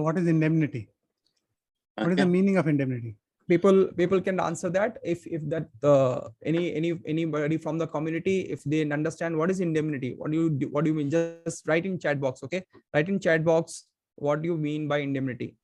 what is indemnity? What is the meaning of indemnity? People can answer that if that anybody from the community, if they understand what is indemnity, what do you mean, just write in chat box. Okay, write in chat box what do you mean by indemnity.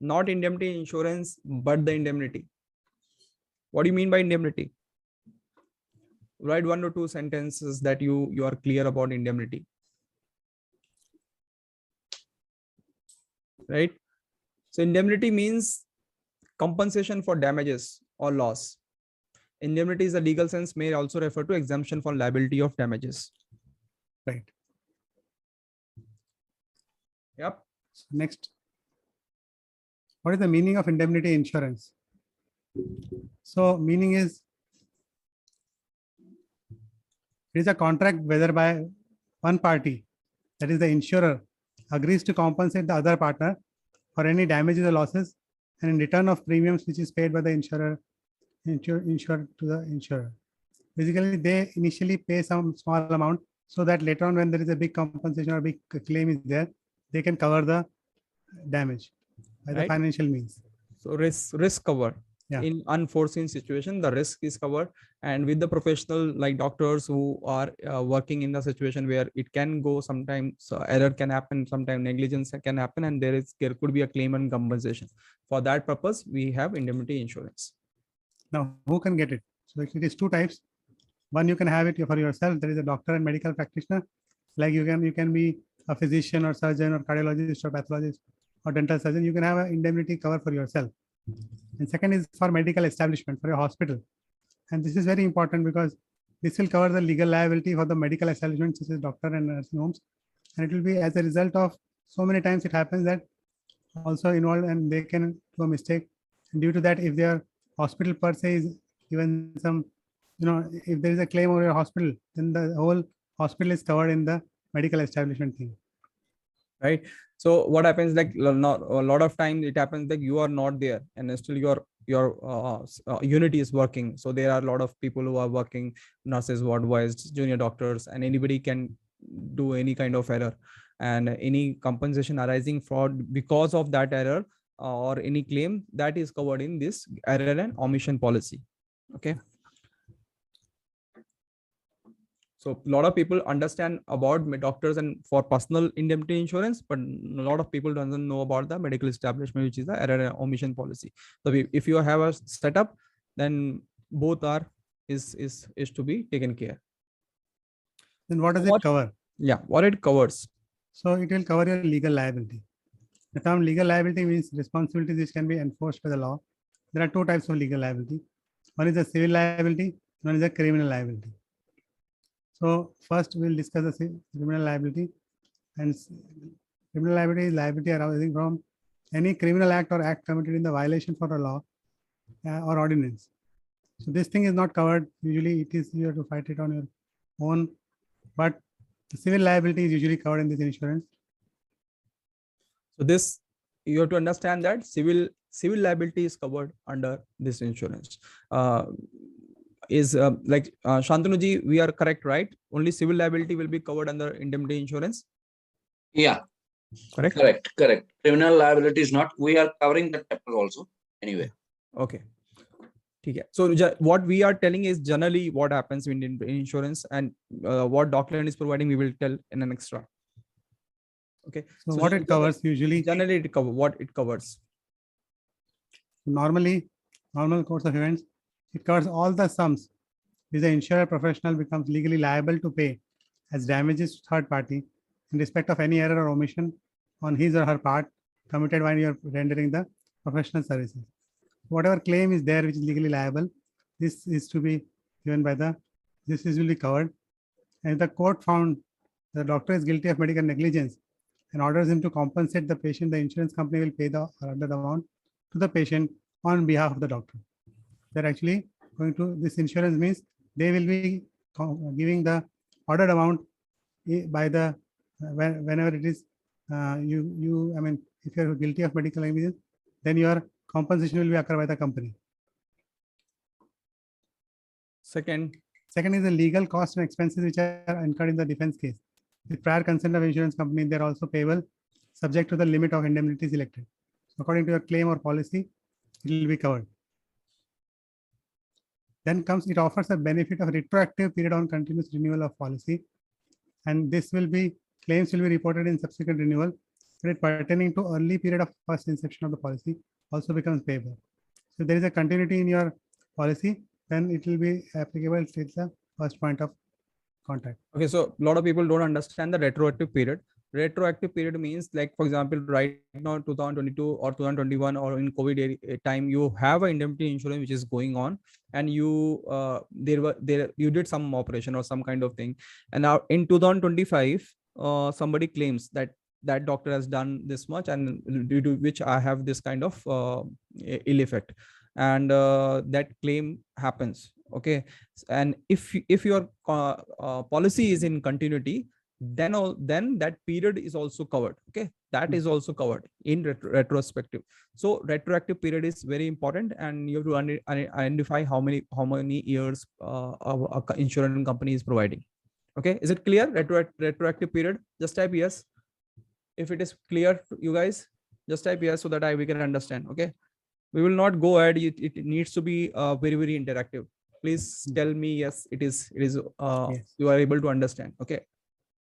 Not indemnity insurance, but the indemnity. What do you mean by indemnity? Write 1 or 2 sentences that you are clear about indemnity. Right? So indemnity means compensation for damages or loss. Indemnity is a legal sense, may also refer to exemption for liability of damages. Right. Yep. So next, what is the meaning of indemnity insurance? So meaning is, it is a contract whereby one party, that is the insurer, agrees to compensate the other partner for any damages or losses, and in return of premiums which is paid by the insured to the insurer. Basically, they initially pay some small amount so that later on when there is a big compensation or big claim is there, they can cover the damage by the financial means. So risk cover. Yeah. In unforeseen situation, the risk is covered, and with the professional like doctors who are working in the situation where it can go, sometimes error can happen, sometimes negligence can happen, and there could be a claim and compensation. For that purpose, we have indemnity insurance. Now, who can get it? So it is 2 types. One, you can have it for yourself. There is a doctor and medical practitioner. Like you can be a physician or surgeon or cardiologist or pathologist or dental surgeon. You can have an indemnity cover for yourself. And second is for medical establishment, for your hospital. And this is very important because this will cover the legal liability for the medical establishments, such as doctor and nursing homes. And it will be as a result of so many times it happens that also involved and they can do a mistake. And due to that, if their hospital per se is given some, if there is a claim over your hospital, then the whole hospital is covered in the medical establishment thing. Right. So what happens, like a lot of times it happens that you are not there and still your unit is working. So there are a lot of people who are working, nurses, ward boys, junior doctors, and anybody can do any kind of error, and any compensation arising because of that error or any claim that is covered in this error and omission policy. Okay. So a lot of people understand about doctors and for personal indemnity insurance, but a lot of people doesn't know about the medical establishment, which is the error and omission policy. So if you have a setup, then both is to be taken care. Then what does it cover? Yeah, what it covers. So it will cover your legal liability. The term legal liability means responsibilities which can be enforced by the law. There are 2 types of legal liability. One is a civil liability, one is a criminal liability. So first we'll discuss the criminal liability. And criminal liability is liability arising from any criminal act or act committed in the violation for a law or ordinance. So this thing is not covered. Usually it is, you have to fight it on your own, but the civil liability is usually covered in this insurance. So this, you have to understand that civil liability is covered under this insurance. Shantanu-ji, we are correct, right? Only civil liability will be covered under indemnity insurance. Yeah. Correct. Correct. Criminal liability is not. We are covering that chapter also. Anyway. Okay. So what we are telling is generally what happens in insurance, and what Doctorland is providing, we will tell in an extra. Okay. So what it covers usually? Generally, what it covers. Normally, normal course of events, it covers all the sums which the insurer professional becomes legally liable to pay as damages to third party in respect of any error or omission on his or her part committed while you are rendering the professional services. Whatever claim is there which is legally liable, this is to be given by this is usually covered. And if the court found the doctor is guilty of medical negligence and orders him to compensate the patient, the insurance company will pay the amount to the patient on behalf of the doctor. They're actually going to, this insurance means they will be giving the ordered amount by the whenever it is I mean, if you're guilty of medical negligence, then your compensation will be occurred by the company. Second is the legal costs and expenses which are incurred in the defense case. With prior consent of insurance company, they're also payable. subject to the limit of indemnity selected. So according to your claim or policy, it will be covered. Then comes, it offers a benefit of retroactive period on continuous renewal of policy. And this will be, claims will be reported in subsequent renewal. Credit pertaining to early period of first inception of the policy also becomes payable. So there is a continuity in your policy, then it will be applicable till the first point of contact. Okay, so a lot of people don't understand the retroactive period. Retroactive period means, like, for example, right now 2022 or 2021 or in COVID time, you have an indemnity insurance which is going on, and you you did some operation or some kind of thing, and now in 2025 somebody claims that that doctor has done this much, and due to which I have this kind of ill effect, and that claim happens. Okay, and if your policy is in continuity, then that period is also covered. Okay, that is also covered in retrospective. So retroactive period is very important, and you have to identify how many years a insurance company is providing. Okay, is it clear? Retroactive period, just type yes. If it is clear to you guys, just type yes so that we can understand. Okay, we will not go ahead. It needs to be very interactive. Please tell me yes, it is yes. You are able to understand. Okay,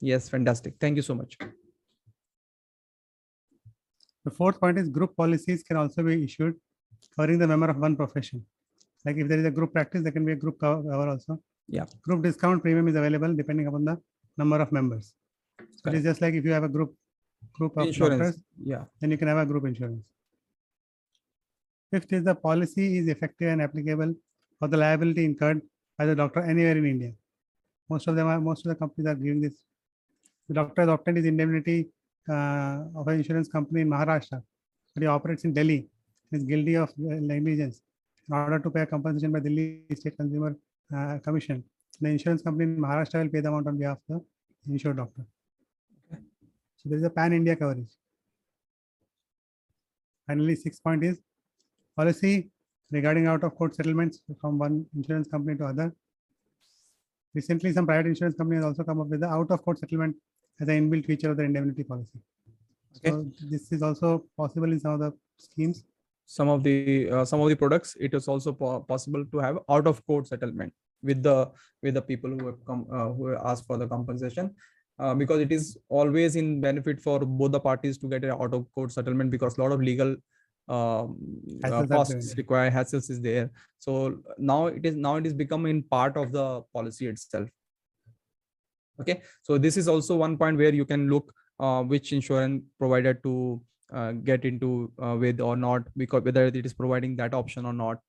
yes, fantastic, thank you so much. The fourth point is group policies can also be issued covering the member of one profession. Like if there is a group practice, there can be a group cover also. Yeah. Group discount premium is available depending upon the number of members. So it is just like if you have a group of Insurance. doctors, Yeah. then you can have a group insurance. Fifth is the policy is effective and applicable for the liability incurred by the doctor anywhere in India. Most of the companies are giving this. The doctor has obtained his indemnity of an insurance company in Maharashtra, but he operates in Delhi. He is guilty of negligence. In order to pay a compensation by Delhi State Consumer Commission, the insurance company in Maharashtra will pay the amount on behalf of the insured doctor. Okay. So there is a pan-India coverage. Finally, sixth point is policy regarding out-of-court settlements from one insurance company to other. Recently, some private insurance companies also come up with the out-of-court settlement as an inbuilt feature of the indemnity policy. Okay. So this is also possible in some of the schemes. Some of the products, it is also possible to have out-of-court settlement with the people who have come who have asked for the compensation, because it is always in benefit for both the parties to get an out-of-court settlement, because a lot of legal costs require, hassles is there. So now it is becoming part of the policy itself. Okay, so this is also one point where you can look which insurance provider to get into with or not, because whether it is providing that option or not.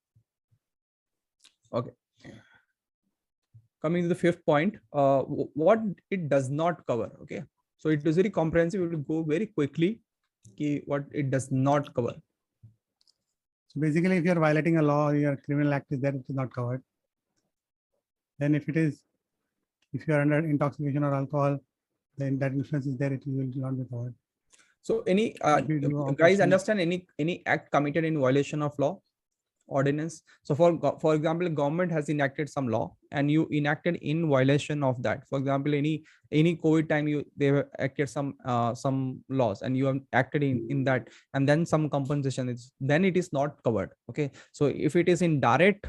Okay, coming to the fifth point, what it does not cover. Okay, so it is very comprehensive. We will go very quickly what it does not cover. So basically, if you are violating a law or your criminal act is there, it is not covered. Then if you are under intoxication or alcohol, then that insurance is there, it will not be covered. So any guys understand any act committed in violation of law, ordinance? So for example, government has enacted some law and you enacted in violation of that. For example, any COVID time they have acted some laws and you have acted in that, and then some compensation then it is not covered. Okay, so if it is in direct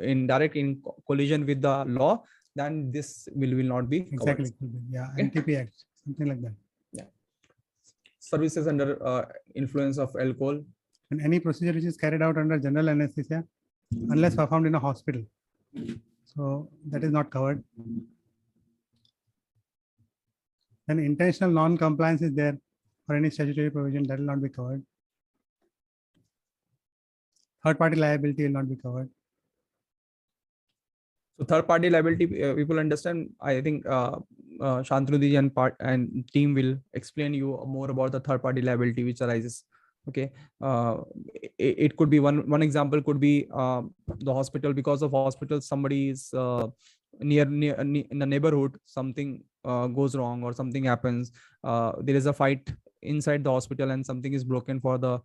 in collision with the law, then this will not be covered. Exactly. Yeah, okay. NTP Act, something like that. Yeah. Services under influence of alcohol. And any procedure which is carried out under general anesthesia, unless performed in a hospital, so that is not covered. Then intentional non-compliance is there for any statutory provision, that will not be covered. Third-party liability will not be covered. So third-party liability, people understand. I think Shantanu and team will explain you more about the third-party liability which arises. Okay, it could be one example could be the hospital. Because of hospital, somebody is near in the neighborhood, something goes wrong or something happens. There is a fight inside the hospital and something is broken for the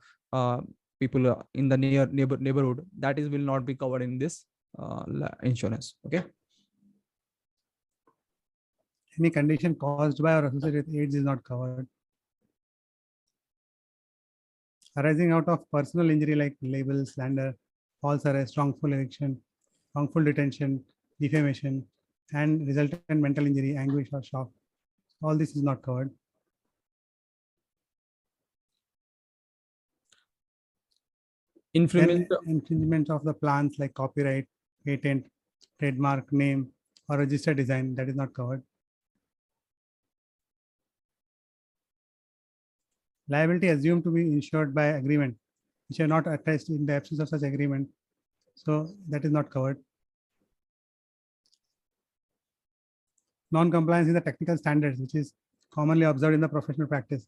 people in the neighborhood. That will not be covered in this insurance. Okay. Any condition caused by or associated with AIDS is not covered. arising out of personal injury like libel, slander, false arrest, wrongful eviction, wrongful detention, defamation, and resultant mental injury, anguish, or shock. All this is not covered. Infringement. Then infringement of the plans like copyright, patent, trademark, name, or registered design, that is not covered. Liability assumed to be insured by agreement, which are not attached in the absence of such agreement. So that is not covered. Non-compliance in the technical standards, which is commonly observed in the professional practice.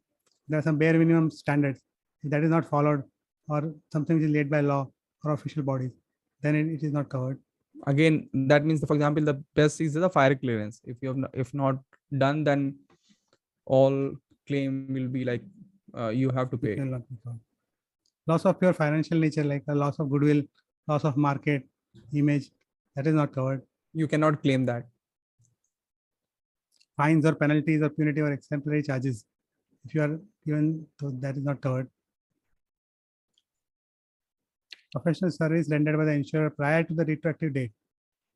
There are some bare minimum standards. If that is not followed, or something which is laid by law or official bodies, then it is not covered. Again, that means, for example, the best is the fire clearance. If you have if not done, then all claim will be like you have to It pay. will not be covered. Loss of pure financial nature, like a loss of goodwill, loss of market, image, that is not covered. You cannot claim that. Fines or penalties or punitive or exemplary charges, if you are given, so that is not covered. Professional service rendered by the insurer prior to the retroactive date.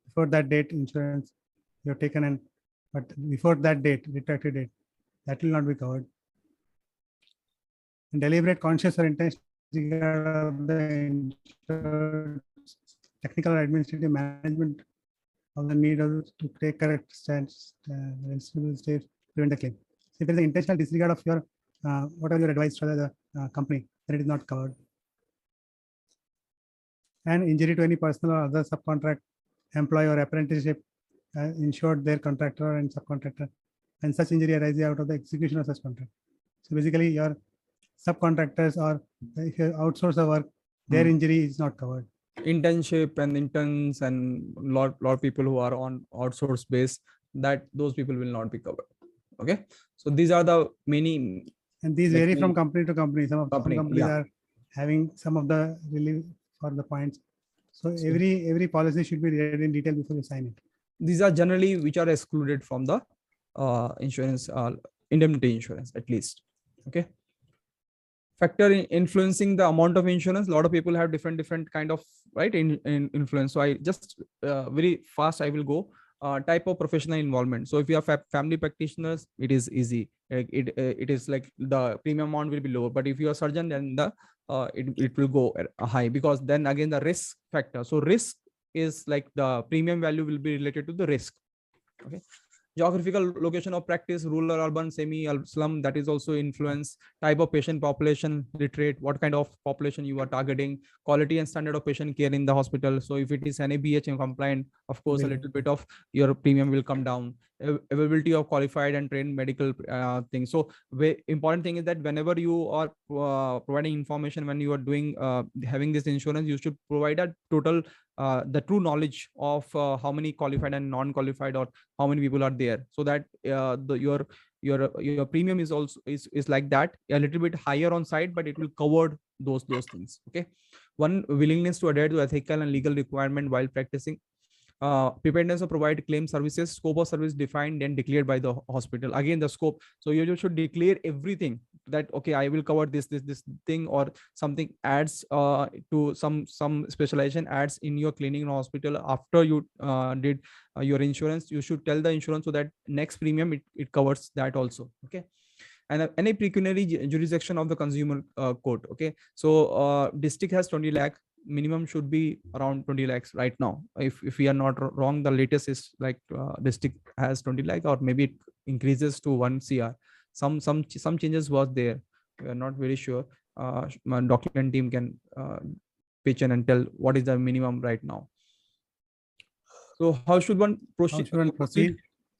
Before that date, insurance you have taken in, but before that date, retroactive date, that will not be covered. And deliberate, conscious, or intentional disregard of the insured technical or administrative management of the need to take correct steps, steps to prevent the claim. So if there is an intentional disregard of your whatever your advice to the company, then it is not covered. And injury to any personal or other subcontract, employee, or apprenticeship insured their contractor and subcontractor, and such injury arises out of the execution of such contract. So basically, your subcontractors, or if you outsource the work, their injury is not covered. Internship and interns and lot of people who are on outsource base, that those people will not be covered. Okay, so these are the many. And these vary from company to company. Some companies yeah. are having some of the relief for the points. So every policy should be read in detail before you sign it. These are generally which are excluded from the insurance, indemnity insurance at least. Okay. Factor in influencing the amount of insurance. A lot of people have different kind of in influence. So I just very fast I will go. Type of professional involvement. So if you have family practitioners, it is easy. It is like the premium amount will be lower. But if you are surgeon, then the it will go high, because then again the risk factor. So risk is like the premium value will be related to the risk. Okay. Geographical location of practice, rural, urban, semi, slum, that is also influence. Type of patient population, literate, what kind of population you are targeting, quality and standard of patient care in the hospital. So if it is NABH compliant, of course, a little bit of your premium will come down. Availability of qualified and trained medical things. So important thing is that whenever you are providing information, when you are doing having this insurance, you should provide a total the true knowledge of how many qualified and non-qualified, or how many people are there, so that your premium is also is like that, a little bit higher on side, but it will cover those things. Okay. One, willingness to adhere to ethical and legal requirement while practicing. Preparedness to provide claim services. Scope of service defined and declared by the hospital. Again, the scope. So you should declare everything, that okay, I will cover this thing, or something adds to some specialization adds in your clinic in hospital after you did your insurance. You should tell the insurance, so that next premium it covers that also. Okay. And any pecuniary jurisdiction of the consumer court. Okay. So district has 20 lakh. Minimum should be around 20 lakhs right now. If we are not wrong, the latest is like district has 20 lakh, or maybe it increases to 1 CR. Some changes was there. We are not very sure. My document team can pitch in and tell what is the minimum right now. So how should one proceed?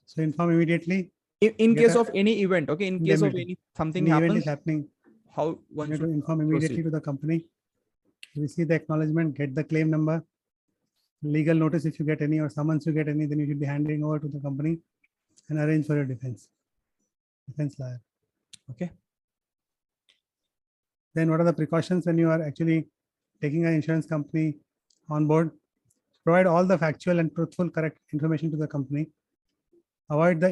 So inform immediately. In case of any event, okay. In case of something happens, event is happening, how one should inform immediately to the company. Receive the acknowledgement, get the claim number, legal notice if you get any, or summons you get any, then you should be handing over to the company and arrange for your defense lawyer. Okay. Then what are the precautions when you are actually taking an insurance company on board? Provide all the factual and truthful correct information to the company. Avoid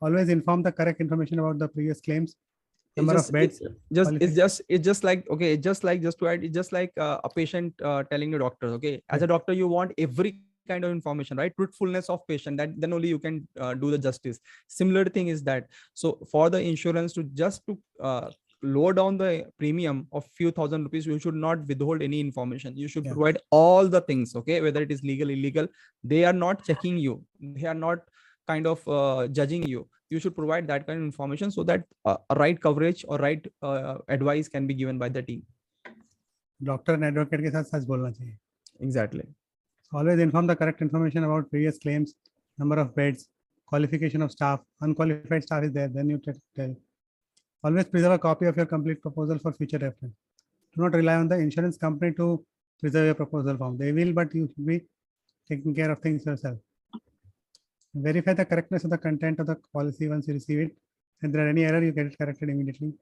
always inform the correct information about the previous claims. number of beds. It's just like, okay, it's just like, just to add, it's just like a patient telling the doctor, okay, as a doctor, you want every kind of information, right? Truthfulness of patient, that then only you can do the justice. Similar thing is that. So for the insurance to lower down the premium of few thousand rupees, you should not withhold any information. You should provide all the things, okay, whether it is legal, illegal. They are not checking you. They are not kind of judging you. You should provide that kind of information so that a right coverage or right advice can be given by the team. Doctor and advocate के साथ सच बोलना चाहिए. Exactly. Always inform the correct information about previous claims, number of beds, qualification of staff. Unqualified staff is there, then you tell. Always preserve a copy of your complete proposal for future reference. Do not rely on the insurance company to preserve your proposal form. They will, but you should be taking care of things yourself. Verify the correctness of the content of the policy once you receive it. If there are any error, you get it corrected immediately.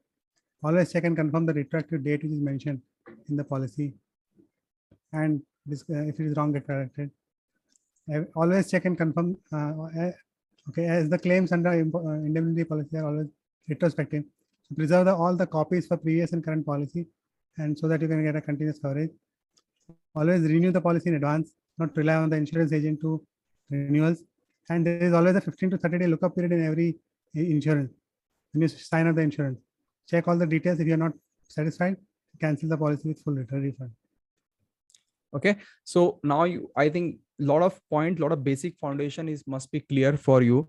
Always check and confirm the retroactive date which is mentioned in the policy. And if it is wrong, get corrected. Always check and confirm. Okay, as the claims under indemnity policy are always retrospective. So preserve all the copies for previous and current policy, and so that you can get a continuous coverage. Always renew the policy in advance, not rely on the insurance agent to renewals. And there is always a 15 to 30 day lookup period in every insurance. When you sign up the insurance, check all the details. If you're not satisfied, cancel the policy with full refund. Okay, so now I think lot of basic foundation must be clear for you.